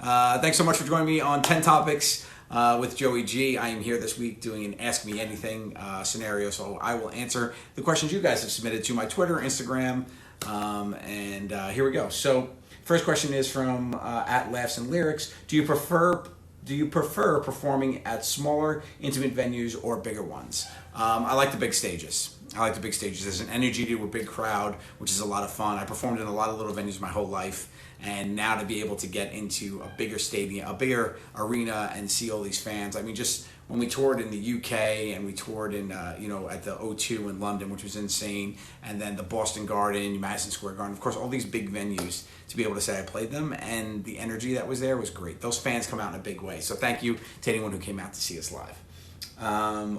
Thanks so much for joining me on 10 Topics with Joey G. I am here this week doing an Ask Me Anything scenario, so I will answer the questions you guys have submitted to my Twitter, Instagram, and here we go. So, first question is from at Laughs and Lyrics. Do you prefer performing at smaller, intimate venues or bigger ones? I like the big stages. There's an energy to a big crowd, which is a lot of fun. I performed in a lot of little venues my whole life, and now to be able to get into a bigger stadium, a bigger arena, and see all these fans. I mean, just when we toured in the UK and we toured in, at the O2 in London, which was insane, and then the Boston Garden, Madison Square Garden, of course, all these big venues, to be able to say I played them, and the energy that was there was great. Those fans come out in a big way. So thank you to anyone who came out to see us live.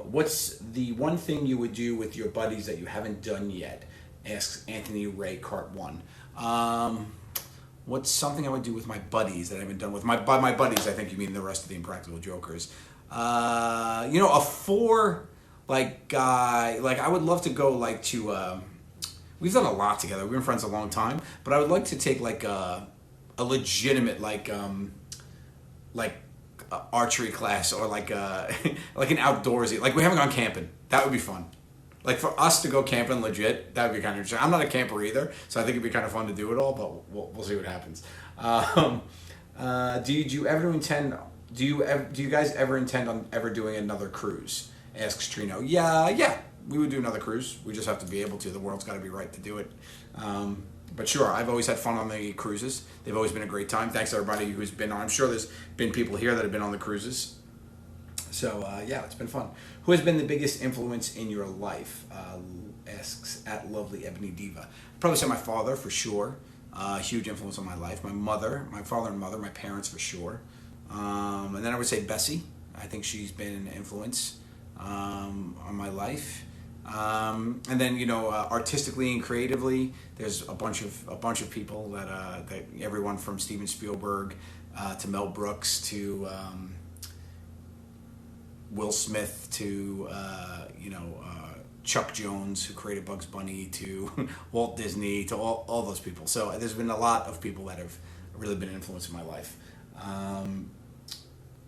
What's the one thing you would do with your buddies that you haven't done yet? Asks Anthony Ray, Cart 1. What's something I would do with my buddies that I haven't done with by my buddies? I think you mean the rest of the Impractical Jokers. A four guy. I would love to go to. We've done a lot together. We've been friends a long time, but I would like to take a legitimate archery class or like an outdoorsy. We haven't gone camping. That would be fun. For us to go camping legit, that would be kind of interesting. I'm not a camper either, so I think it'd be kind of fun to do it all, but we'll see what happens. Do you guys ever intend on ever doing another cruise? Asks Trino. Yeah, we would do another cruise. We just have to be able to. The world's got to be right to do it. But sure, I've always had fun on the cruises. They've always been a great time. Thanks to everybody who's been on. I'm sure there's been people here that have been on the cruises. So, it's been fun. Who has been the biggest influence in your life? Asks at Lovely Ebony Diva. I'd probably say my father, for sure. Huge influence on my life. My father and mother, my parents, for sure. And then I would say Bessie. I think she's been an influence on my life. And then artistically and creatively, there's a bunch of people that everyone from Steven Spielberg to Mel Brooks to Will Smith to Chuck Jones, who created Bugs Bunny, to Walt Disney, to all those people. So there's been a lot of people that have really been an influence in my life.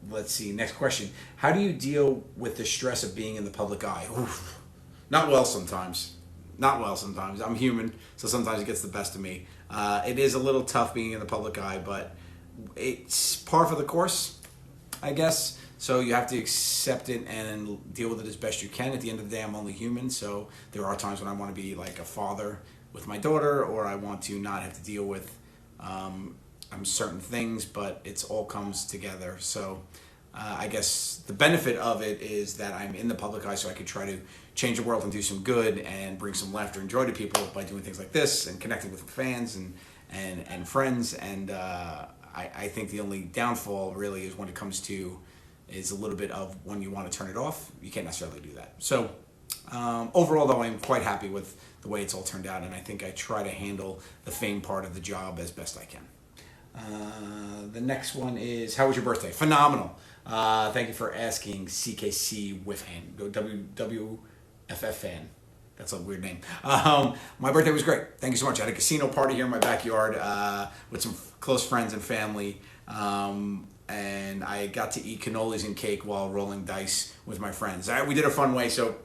Let's see. Next question. How do you deal with the stress of being in the public eye? Oof. Not well sometimes. I'm human, so sometimes it gets the best of me. It is a little tough being in the public eye, but it's par for the course, I guess. So you have to accept it and deal with it as best you can. At the end of the day, I'm only human, so there are times when I want to be like a father with my daughter, or I want to not have to deal with certain things, but it's all comes together. So I guess the benefit of it is that I'm in the public eye, so I could try to change the world and do some good and bring some laughter and joy to people by doing things like this and connecting with fans and friends. And I think the only downfall really is when it comes to is a little bit of when you want to turn it off. You can't necessarily do that. So overall, though, I'm quite happy with the way it's all turned out, and I think I try to handle the fame part of the job as best I can. The next one is, how was your birthday? Phenomenal. Thank you for asking, CKC Whiffan. Go WFF fan. That's a weird name. My birthday was great. Thank you so much. I had a casino party here in my backyard with some close friends and family. And I got to eat cannolis and cake while rolling dice with my friends. We did a fun way. So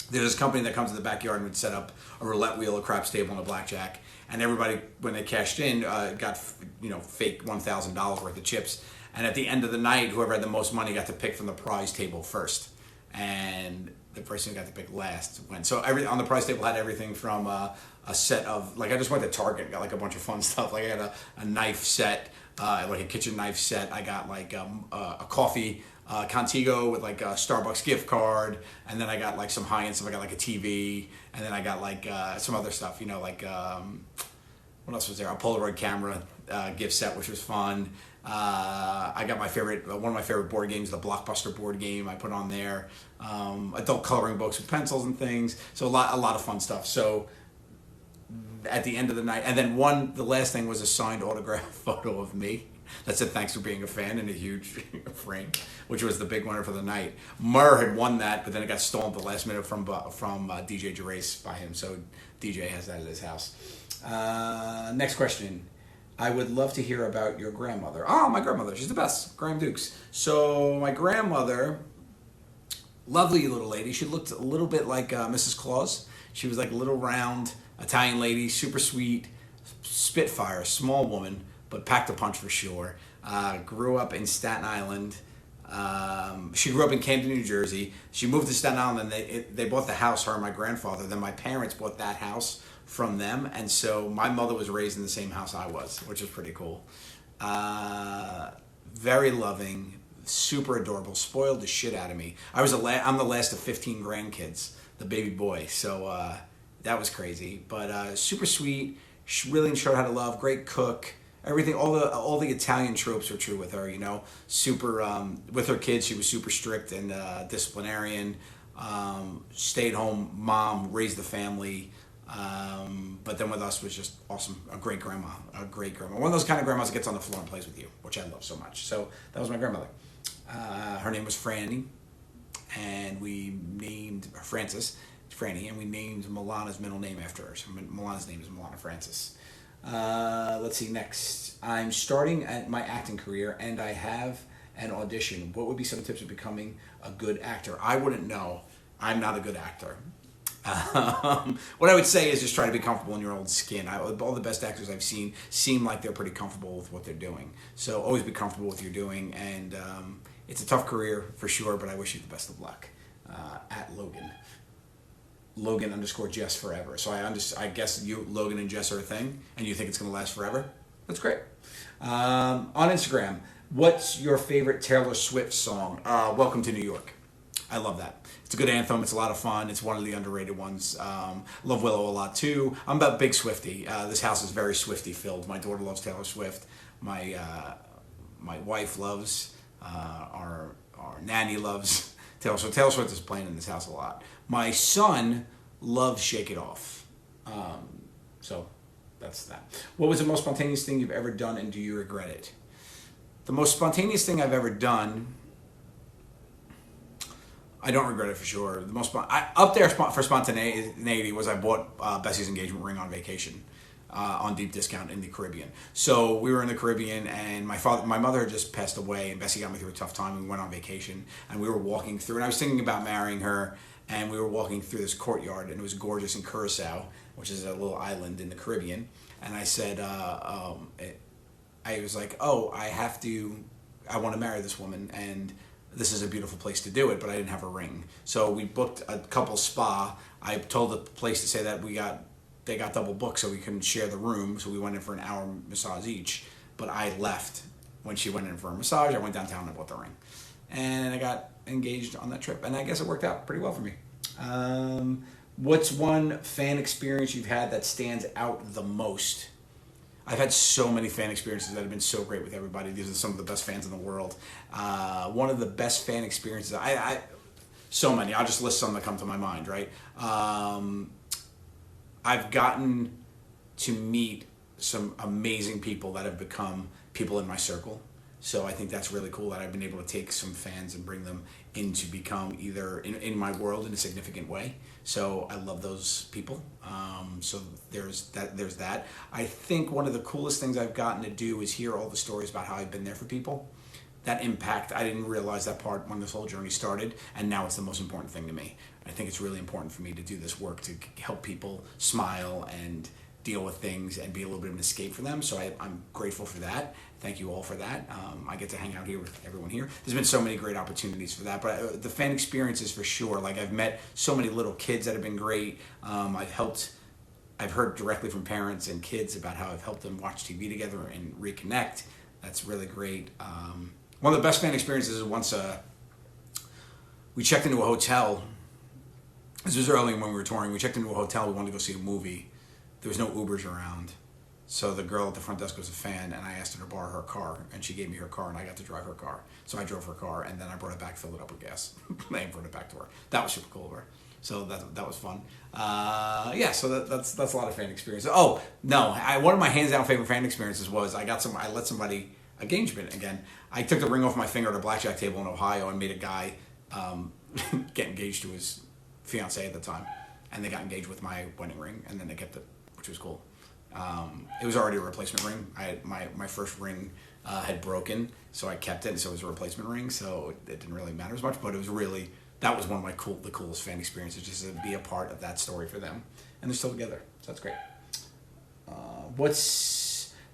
there's this company that comes to the backyard and would set up a roulette wheel, a craps table, and a blackjack. And everybody, when they cashed in, got fake $1,000 worth of chips. And at the end of the night, whoever had the most money got to pick from the prize table first. And the person who got to pick last went. So on the prize table had everything from a set of, I just went to Target and got a bunch of fun stuff. I got a knife set, a kitchen knife set. I got a coffee Contigo with a Starbucks gift card, and then I got some high-end stuff. I got a TV, and then I got some other stuff, what else was there? A Polaroid camera gift set, which was fun. I got one of my favorite board games, the Blockbuster board game I put on there. Adult coloring books with pencils and things. So a lot of fun stuff. So at the end of the night, and then the last thing was a signed autograph photo of me that said thanks for being a fan in a huge frame, which was the big winner for the night. Murr had won that, but then it got stolen at the last minute from DJ Gervais by him. So DJ has that at his house. Next question. I would love to hear about your grandmother. Oh, my grandmother. She's the best. Graham Dukes. So my grandmother, lovely little lady. She looked a little bit like Mrs. Claus. She was like a little round Italian lady, super sweet, spitfire, small woman, but packed a punch for sure. Grew up in Staten Island. She grew up in Camden, New Jersey. She moved to Staten Island, and they bought the house, her and my grandfather. Then my parents bought that house from them, and so my mother was raised in the same house I was, which was pretty cool. Very loving, super adorable, spoiled the shit out of me. I'm the last of 15 grandkids, the baby boy, so that was crazy. But super sweet, she really showed how to love, great cook. Everything, all the Italian tropes are true with her. Super with her kids. She was super strict and disciplinarian. Stayed home mom, raised the family. But then with us was just awesome. A great grandma. One of those kind of grandmas that gets on the floor and plays with you, which I love so much. So that was my grandmother. Her name was Franny, and we named Franny, and we named Milana's middle name after her. So Milana's name is Milana Francis. Let's see, next. I'm starting at my acting career and I have an audition. What would be some tips of becoming a good actor? I wouldn't know. I'm not a good actor. What I would say is just try to be comfortable in your own skin. All the best actors I've seen seem like they're pretty comfortable with what they're doing. So always be comfortable with what you're doing. And it's a tough career for sure, but I wish you the best of luck. At Logan_Jess forever. So I guess you, Logan and Jess are a thing, and you think it's going to last forever? That's great. On Instagram, what's your favorite Taylor Swift song? Welcome to New York. I love that. It's a good anthem. It's a lot of fun. It's one of the underrated ones. Love Willow a lot too. I'm a big Swiftie. This house is very Swiftie filled. My daughter loves Taylor Swift. My wife loves. Our nanny loves Taylor Swift. Taylor Swift is playing in this house a lot. My son loves Shake It Off. So that's that. What was the most spontaneous thing you've ever done, and do you regret it? The most spontaneous thing I've ever done, I don't regret it for sure. The most up there for spontaneity was I bought Bessie's engagement ring on vacation. On deep discount in the Caribbean. So we were in the Caribbean, and my mother had just passed away, and Bessie got me through a tough time. We went on vacation, and we were walking through, and I was thinking about marrying her, and we were walking through this courtyard, and it was gorgeous in Curacao, which is a little island in the Caribbean. And I said, I was like, I want to marry this woman, and this is a beautiful place to do it, but I didn't have a ring. So we booked a couple spa. I told the place to say that they got double booked, so we couldn't share the room, so we went in for an hour massage each, but I left when she went in for a massage. I went downtown and I bought the ring, and I got engaged on that trip, and I guess it worked out pretty well for me. What's one fan experience you've had that stands out the most? I've had so many fan experiences that have been so great with everybody. These are some of the best fans in the world. One of the best fan experiences, so many, I'll just list some that come to my mind, right? I've gotten to meet some amazing people that have become people in my circle. So I think that's really cool that I've been able to take some fans and bring them in to become either in my world in a significant way. So I love those people. So there's that. I think one of the coolest things I've gotten to do is hear all the stories about how I've been there for people. That impact, I didn't realize that part when this whole journey started, and now it's the most important thing to me. I think it's really important for me to do this work to help people smile and deal with things and be a little bit of an escape for them. So I'm grateful for that. Thank you all for that. I get to hang out here with everyone here. There's been so many great opportunities for that, but the fan experiences for sure. Like I've met so many little kids that have been great. I've heard directly from parents and kids about how I've helped them watch TV together and reconnect. That's really great. One of the best fan experiences is once we checked into a hotel. This was early when we were touring. We checked into a hotel. We wanted to go see a movie. There was no Ubers around. So the girl at the front desk was a fan, and I asked her to borrow her car, and she gave me her car, and I got to drive her car. So I drove her car, and then I brought it back, filled it up with gas, and brought it back to her. That was super cool of her. So that was fun. So that's a lot of fan experiences. Oh, no, one of my hands down favorite fan experiences was I let somebody, engagement again. I took the ring off my finger at a blackjack table in Ohio and made a guy get engaged to his fiance at the time. And they got engaged with my wedding ring, and then they kept it, which was cool. It was already a replacement ring. I had my first ring had broken, so I kept it, and so it was a replacement ring. So it didn't really matter as much, but it was really, that was one of the coolest fan experiences, just to be a part of that story for them, and they're still together. So that's great.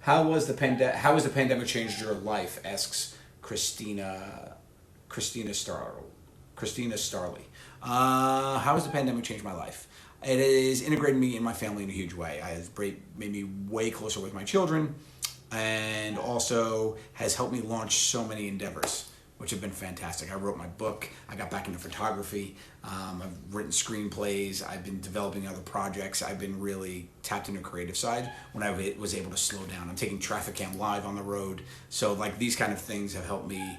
How has the pandemic changed your life? Asks Christina Starley. How has the pandemic changed my life? It has integrated me and my family in a huge way. It has made me way closer with my children, and also has helped me launch so many endeavors, which have been fantastic. I wrote my book. I got back into photography. I've written screenplays. I've been developing other projects. I've been really tapped into the creative side when I was able to slow down. I'm taking Traffic Cam live on the road. So like these kind of things have helped me.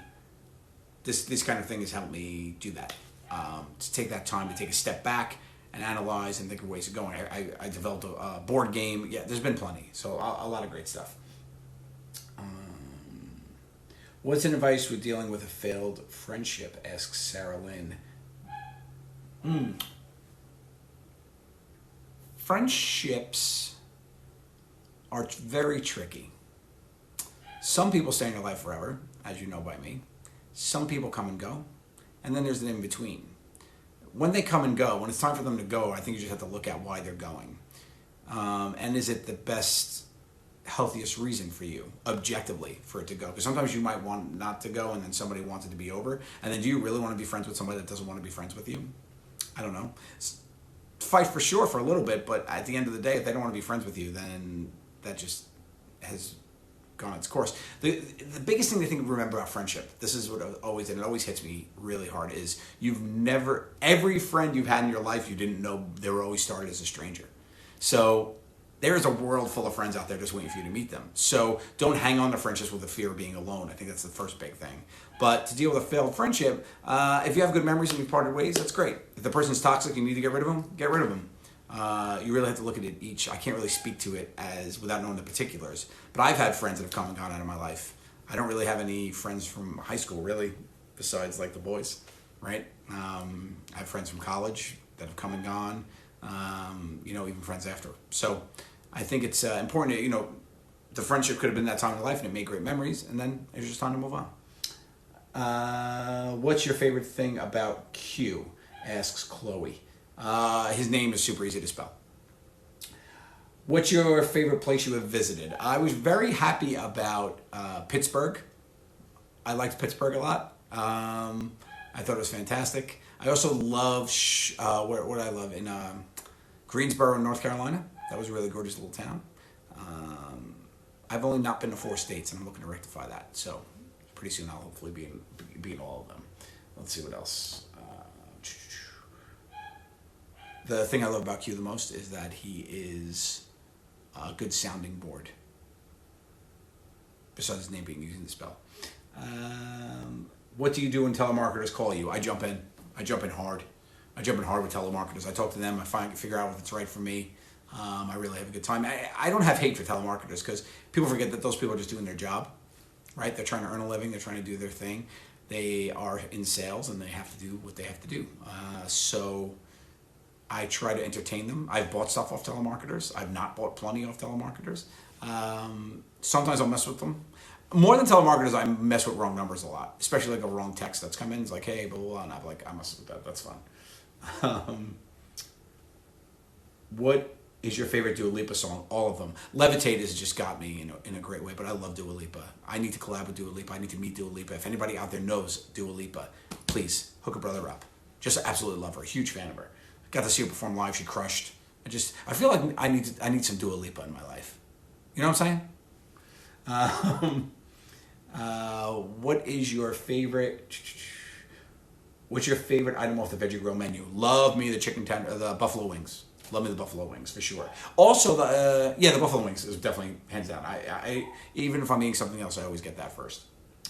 This kind of thing has helped me do that. To take that time to take a step back and analyze and think of ways of going. I developed a board game. Yeah, there's been plenty. So a lot of great stuff. What's an advice with dealing with a failed friendship? Asks Sarah Lynn. Friendships are very tricky. Some people stay in your life forever, as you know by me. Some people come and go, and then there's an in-between. When they come and go, when it's time for them to go, I think you just have to look at why they're going. And is it the best, healthiest reason for you, objectively, for it to go? Because sometimes you might want not to go, and then somebody wants it to be over. And then do you really want to be friends with somebody that doesn't want to be friends with you? I don't know. Fight for sure for a little bit, but at the end of the day, if they don't want to be friends with you, then that just has gone its course. The biggest thing to remember about friendship, this is what it always hits me really hard, is every friend you've had in your life, you didn't know they were always started as a stranger. So there's a world full of friends out there just waiting for you to meet them. So don't hang on to friendships with the fear of being alone. I think that's the first big thing. But to deal with a failed friendship, if you have good memories and you've parted ways, that's great. If the person's toxic, you need to get rid of them, get rid of them. You really have to look at it each. I can't really speak to it without knowing the particulars. But I've had friends that have come and gone out of my life. I don't really have any friends from high school, really, besides like the boys, right? I have friends from college that have come and gone, even friends after. So I think it's important to, the friendship could have been that time in life and it made great memories, and then it's just time to move on. What's your favorite thing about Q? Asks Chloe. His name is super easy to spell. What's your favorite place you have visited? I was very happy about Pittsburgh. I liked Pittsburgh a lot. I thought it was fantastic. I also love, what did I love? In Greensboro, North Carolina. That was a really gorgeous little town. I've only not been to 4 states, and I'm looking to rectify that. So pretty soon I'll hopefully be in all of them. Let's see what else. The thing I love about Q the most is that he is a good sounding board. Besides his name being used to spell. What do you do when telemarketers call you? I jump in. I jump in hard. I jump in hard with telemarketers. I talk to them. I figure out if it's right for me. I really have a good time. I don't have hate for telemarketers, because people forget that those people are just doing their job, right? They're trying to earn a living. They're trying to do their thing. They are in sales, and they have to do what they have to do. So I try to entertain them. I've bought stuff off telemarketers. I've not bought plenty off telemarketers. Sometimes I'll mess with them. More than telemarketers, I mess with wrong numbers a lot, especially like a wrong text that's come in. It's like, hey, blah, blah, blah. And I'm like, I mess with that. That's fun. What is your favorite Dua Lipa song? All of them. Levitate has just got me in a great way, but I love Dua Lipa. I need to collab with Dua Lipa. I need to meet Dua Lipa. If anybody out there knows Dua Lipa, please hook a brother up. Just absolutely love her. Huge fan of her. Got to see her perform live. She crushed. I feel like I need some Dua Lipa in my life. You know what I'm saying? What is your favorite? What's your favorite item off the Veggie Grill menu? Love me the buffalo wings. Love me the buffalo wings for sure. Also the buffalo wings is definitely hands down. I even if I'm eating something else, I always get that first.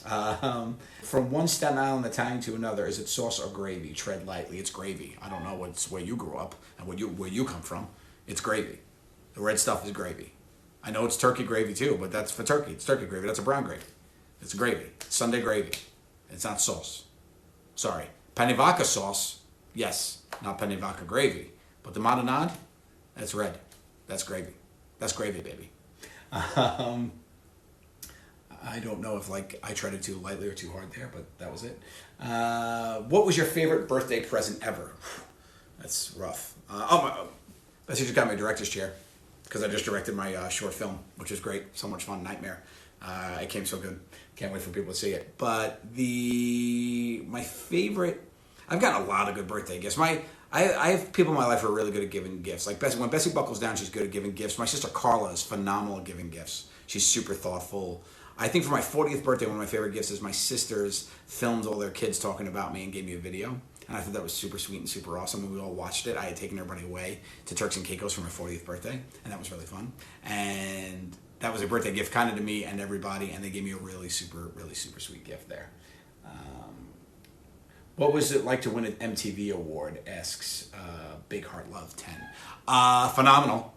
From one Staten Island Italian to another, is it sauce or gravy? Tread lightly. It's gravy. I don't know where you grew up and where you come from. It's gravy. The red stuff is gravy. I know it's turkey gravy too, but that's for turkey. It's turkey gravy. That's a brown gravy. It's gravy. It's Sunday gravy. It's not sauce. Sorry. Penne vodka sauce, yes. Not penne vodka gravy. But the marinade, that's red. That's gravy. That's gravy, baby. Um, I don't know if like I treaded too lightly or too hard there, but that was it. What was your favorite birthday present ever? That's rough. Betsy just got my director's chair because I just directed my short film, which was great. So much fun, Nightmare. It came so good. Can't wait for people to see it. But my favorite, I've gotten a lot of good birthday gifts. I have people in my life who are really good at giving gifts. Like when Bessie buckles down, she's good at giving gifts. My sister Carla is phenomenal at giving gifts. She's super thoughtful. I think for my 40th birthday, one of my favorite gifts is my sisters filmed all their kids talking about me and gave me a video. And I thought that was super sweet and super awesome. When we all watched it, I had taken everybody away to Turks and Caicos for my 40th birthday. And that was really fun. And that was a birthday gift kind of to me and everybody. And they gave me a really super sweet gift there. What was it like to win an MTV award? Asks Big Heart Love 10. Phenomenal.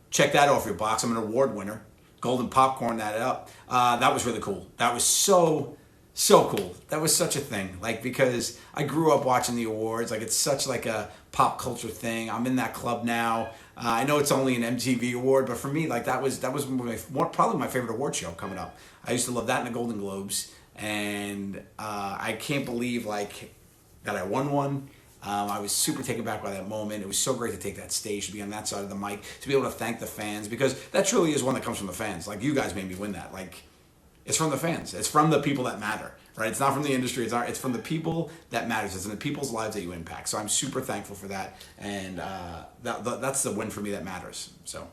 Check that off your box. I'm an award winner. Golden popcorn that up. That was really cool. That was so cool. That was such a thing. Like, because I grew up watching the awards. Like, it's such like a pop culture thing. I'm in that club now. I know it's only an MTV award, but for me, like that was probably my favorite award show coming up. I used to love that and the Golden Globes, and I can't believe like that I won one. I was super taken back by that moment. It was so great to take that stage, to be on that side of the mic, to be able to thank the fans, because that truly is one that comes from the fans. Like, you guys made me win that. Like, it's from the fans. It's from the people that matter, right? It's not from the industry. It's from the people that matters. It's in the people's lives that you impact. So I'm super thankful for that, and that's the win for me that matters. So,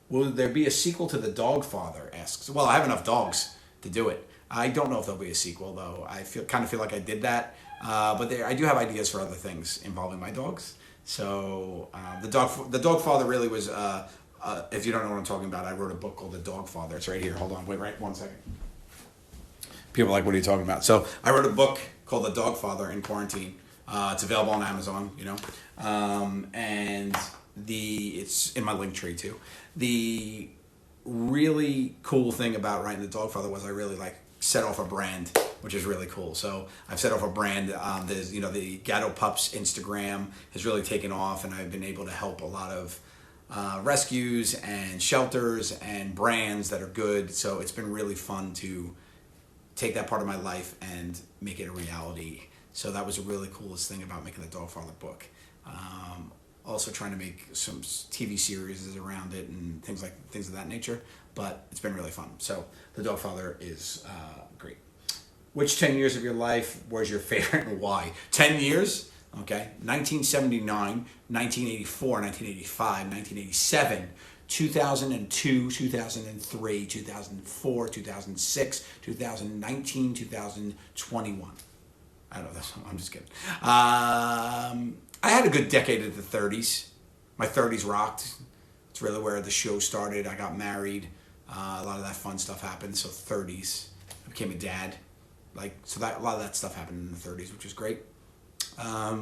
will there be a sequel to The Dogfather? Asks. Well, I have enough dogs to do it. I don't know if there'll be a sequel, though. I kind of feel like I did that. But I do have ideas for other things involving my dogs. So the Dogfather really was, if you don't know what I'm talking about, I wrote a book called The Dogfather. It's right here. Hold on. Wait, right 1 second. People are like, what are you talking about? So I wrote a book called The Dogfather in quarantine. It's available on Amazon, and it's in my link tree too. The really cool thing about writing The Dogfather was I really set off a brand, which is really cool. So I've set off a brand. There's the Gatto Pups Instagram has really taken off, and I've been able to help a lot of rescues and shelters and brands that are good. So it's been really fun to take that part of my life and make it a reality. So that was the really coolest thing about making the Dogfather book. Also trying to make some TV series around it and things of that nature, but it's been really fun. So The Dogfather is great. Which 10 years of your life was your favorite and why? 10 years? Okay. 1979, 1984, 1985, 1987, 2002, 2003, 2004, 2006, 2019, 2021. I don't know. I'm just kidding. I had a good decade of the 30s. My 30s rocked. It's really where the show started. I got married. A lot of that fun stuff happened. So 30s. I became a dad. A lot of that stuff happened in the 30s, which was great. I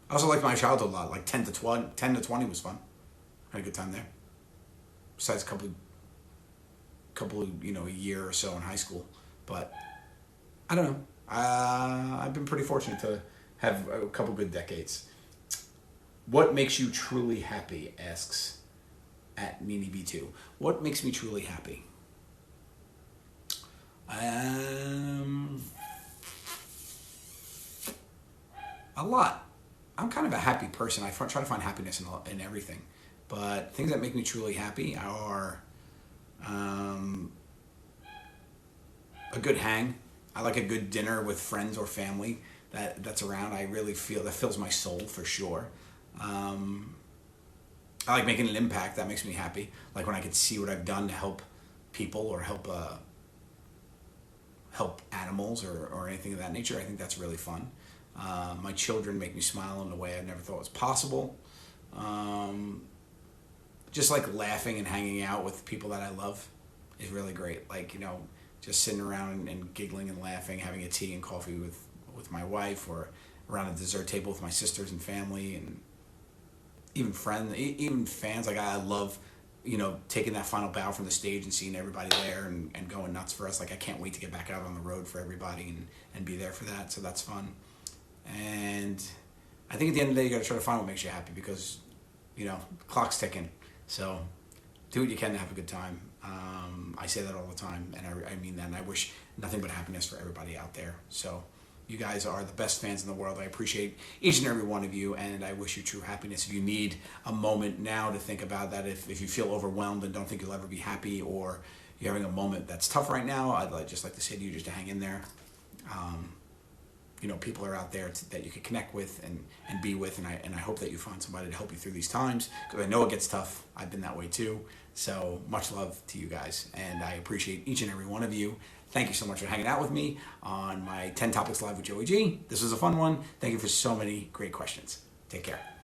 also liked my childhood a lot. Like 10 to 20 was fun. Had a good time there. Besides a couple a year or so in high school. But I don't know. I've been pretty fortunate to have a couple good decades. What makes you truly happy? Asks at NiniB2. What makes me truly happy? A lot. I'm kind of a happy person. I try to find happiness in everything. But things that make me truly happy are a good hang. I like a good dinner with friends or family that's around. I really feel that fills my soul for sure. I like making an impact. That makes me happy. Like when I can see what I've done to help people or help animals or anything of that nature. I think that's really fun. My children make me smile in a way I never thought was possible. Just like laughing and hanging out with people that I love is really great. Just sitting around and giggling and laughing, having a tea and coffee with my wife, or around a dessert table with my sisters and family, and even fans. I love, taking that final bow from the stage and seeing everybody there and going nuts for us. I can't wait to get back out on the road for everybody and be there for that. So that's fun. And I think at the end of the day, you got to try to find what makes you happy, because clock's ticking. So do what you can to have a good time. I say that all the time, and I mean that, and I wish nothing but happiness for everybody out there. So you guys are the best fans in the world. I appreciate each and every one of you, and I wish you true happiness. If you need a moment now to think about that, if you feel overwhelmed and don't think you'll ever be happy, or you're having a moment that's tough right now, I'd just like to say to you just to hang in there. People are out there that you can connect with and be with, and I hope that you find somebody to help you through these times, because I know it gets tough. I've been that way too. So much love to you guys, and I appreciate each and every one of you. Thank you so much for hanging out with me on my 10 Topics Live with Joey G. This was a fun one. Thank you for so many great questions. Take care.